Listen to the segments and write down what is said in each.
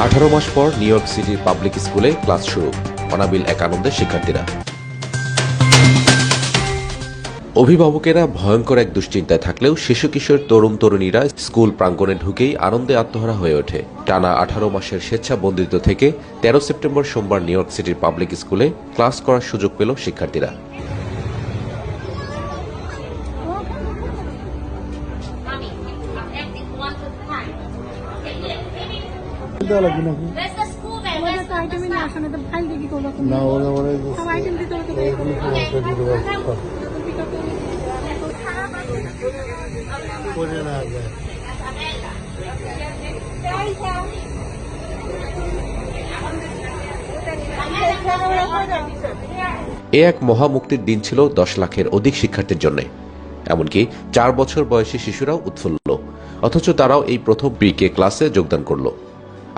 18 মাস পর new York সিটির public স্কুলে ক্লাস শুরু, অনাবিল এক আনন্দের শিক্ষার্থীরা। অভিভাবকেরা ভয়ঙ্কর এক দুশ্চিন্তায় থাকলেও শিশু কিশোর তরুণ তরুণীরা স্কুল প্রাঙ্গণে ঢুকেই আনন্দে আত্মহারা হয়ে ওঠে। টানা 18 মাসের স্বেচ্ছা বন্দিত্ব থেকে 13 সেপ্টেম্বর সোমবার নিউ ইয়র্ক সিটির পাবলিক স্কুলে ক্লাস করার সুযোগ পেল শিক্ষার্থীরা। এ এক মহামুক্তির দিন ছিল 10 লাখের অধিক শিক্ষার্থীর জন্য। এমনকি 4 বছর বয়সী শিশুরাও উৎফুল্ল, অথচ তারাও এই প্রথম প্রি-কে ক্লাসে যোগদান করল।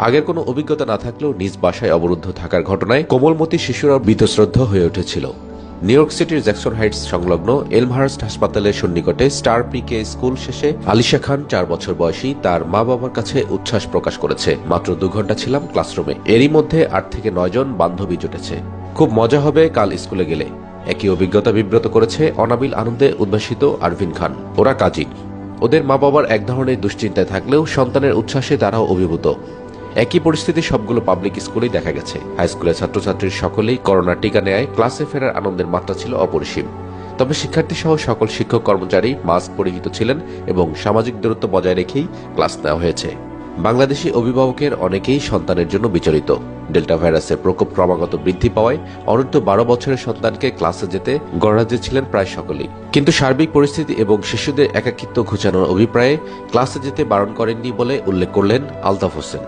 আগের কোনো অভিজ্ঞতা না থাকলেও নিজ বাসায় অবরুদ্ধ থাকার ঘটনায় কোমলমতি শিশুরা বীতশ্রদ্ধ হয়ে উঠেছিল। নিউ ইয়র্ক সিটির জ্যাকসন হাইটস সংলগ্ন এলমহার্স্ট হাসপাতালের সন্নিকটে স্টার প্রি-কে স্কুল শেষে আলিশা খান 4 বছর বয়সী তার মা বাবার কাছে উচ্ছ্বাস প্রকাশ করেছে। মাত্র 2 ঘন্টা ছিলাম ক্লাসরুমে, এরই মধ্যে 8 থেকে 9 জন বান্ধবী জুটেছে। খুব মজা হবে কাল স্কুলে গেলে, একই অভিজ্ঞতা বিব্রত করেছে অনাবিল আনন্দে উদ্ভাসিত আরভিন খান। ওরা কাজিন, ওদের মা বাবার এক ধরনের দুশ্চিন্তায় থাকলেও সন্তানের উচ্ছ্বাসে তারাও অভিভূত। একই পরিস্থিতি সবগুলো পাবলিক স্কুলেই দেখা গেছে। হাই স্কুলের ছাত্রছাত্রীর সকলেই করোনার টিকা নেয় ক্লাসে ফেরার আনন্দের মাত্রা ছিল অপরিসীম। তবে শিক্ষার্থী সহ সকল শিক্ষক কর্মচারী মাস্ক পরিহিত ছিলেন এবং সামাজিক দূরত্ব বজায় রেখেই ক্লাস নেওয়া হয়েছে। বাংলাদেশি অভিভাবকের অনেকেই সন্তানের জন্য বিচলিত। ডেল্টা ভাইরাসের প্রকোপ ক্রমাগত বৃদ্ধি পাওয়ায় অনূর্ধ্ব 12 বছরের সন্তানকে ক্লাসে যেতে গড়রাজ্যে ছিলেন প্রায় সকলেই। কিন্তু সার্বিক পরিস্থিতি এবং শিশুদের একাকিত্ব ঘুচানোর অভিপ্রায়ে ক্লাসে যেতে বারণ করেননি বলে উল্লেখ করলেন আলতাফ হোসেন।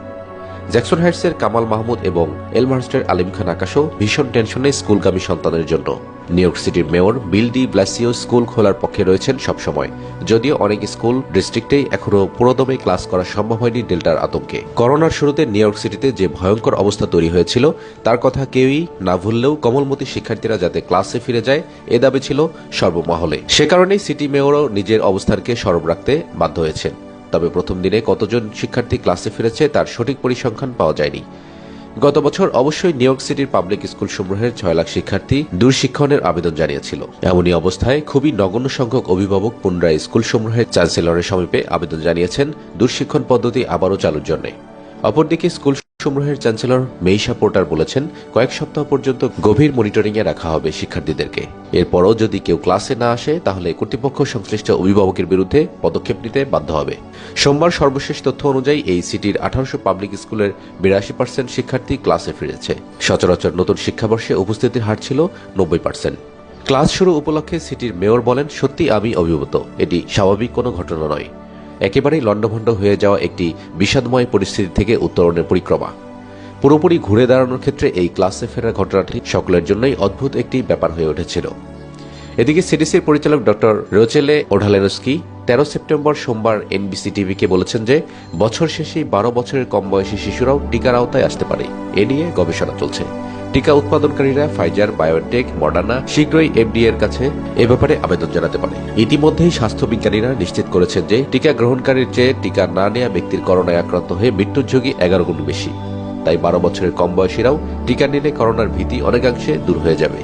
জ্যাকসন হাইটসের কামাল মাহমুদ এবং এলমহার্স্টের আলিম খান আকাশও ভীষণ টেনশনে স্কুলগামী সন্তানের জন্য। নিউ ইয়র্ক সিটির মেয়র বিল ডি ব্লাসিও স্কুল খোলার পক্ষে রয়েছেন সবসময়, যদিও অনেক স্কুল ডিস্ট্রিক্টেই এখনো পুরোদমে ক্লাস করা সম্ভব হয়নি ডেল্টার আতঙ্কে। করোনার শুরুতে নিউ ইয়র্ক সিটিতে যে ভয়ঙ্কর অবস্থা তৈরি হয়েছিল তার কথা কেউই না ভুললেও কোমলমতি শিক্ষার্থীরা যাতে ক্লাসে ফিরে যায় এ দাবি ছিল সর্বমহলে। সে কারণেই সিটি মেয়রও নিজের অবস্থানকে সরব রাখতে বাধ্য হয়েছেন। তবে প্রথম দিনে কতজন শিক্ষার্থী ক্লাসে ফিরেছে তার সঠিক পরিসংখ্যান পাওয়া যায়নি। গত বছর অবশ্যই নিউ ইয়র্ক সিটির পাবলিক স্কুল সমূহের 6 লাখ শিক্ষার্থী দূরশিক্ষণের আবেদন জানিয়েছিল। এমনই অবস্থায় খুবই নগণ্য সংখ্যক অভিভাবক পুনরায় স্কুল সমূহের চ্যান্সেলরের সমীপে আবেদন জানিয়েছেন দূরশিক্ষণ পদ্ধতি আবারও চালুর জন্য। অপরদিকে স্কুল সমূহের চ্যান্সেলর মেইশা পোর্টার বলেছেন কয়েক সপ্তাহ পর্যন্ত গভীর মনিটরিংয়ে রাখা হবে শিক্ষার্থীদেরকে। এরপরও যদি কেউ ক্লাসে না আসে তাহলে কর্তৃপক্ষ সংশ্লিষ্ট অভিভাবকের বিরুদ্ধে পদক্ষেপ নিতে বাধ্য হবে। সোমবার সর্বশেষ তথ্য অনুযায়ী এই সিটির 1800 পাবলিক স্কুলের 82% শিক্ষার্থী ক্লাসে ফিরেছে। সচরাচর নতুন শিক্ষাবর্ষে উপস্থিতির হার ছিল 90%। ক্লাস শুরু উপলক্ষে সিটির মেয়র বলেন, সত্যি আমি অভিভূত। এটি স্বাভাবিক কোনো ঘটনা নয়, একেবারেই লণ্ডভণ্ড হয়ে যাওয়া একটি বিষাদময় পরিস্থিতি থেকে উত্তরণের পরিক্রমা। পুরোপুরি ঘুরে দাঁড়ানোর ক্ষেত্রে এই ক্লাসে ফেরার ঘটনাটি সকলের জন্যই অদ্ভুত একটি ব্যাপার হয়ে উঠেছিল। এদিকে সিডিসির পরিচালক ডক্টর রোচেলে ওঢালেনস্কি 13 সেপ্টেম্বর সোমবার এনবিসি টিভিকে বলেছেন যে বছর শেষেই 12 বছরের কম বয়সী শিশুরাও টিকার আওতায় আসতে পারে। এ নিয়ে গবেষণা চলছে। টিকা উৎপাদনকারীরা ফাইজার, বায়োটেক, মডার্না শীঘ্রই এফডিএ এর কাছে এ ব্যাপারে আবেদন জানাতে পারে। ইতিমধ্যেই স্বাস্থ্যবিজ্ঞানীরা নিশ্চিত করেছেন যে টিকা গ্রহণকারীর চেয়ে টিকা না নেওয়া ব্যক্তির করোনায় আক্রান্ত হয়ে মৃত্যুর ঝুঁকি 11 গুণ বেশি। তাই 12 বছরের কম বয়সীরাও টিকা নিলে করোনার ভীতি অনেকাংশে দূর হয়ে যাবে।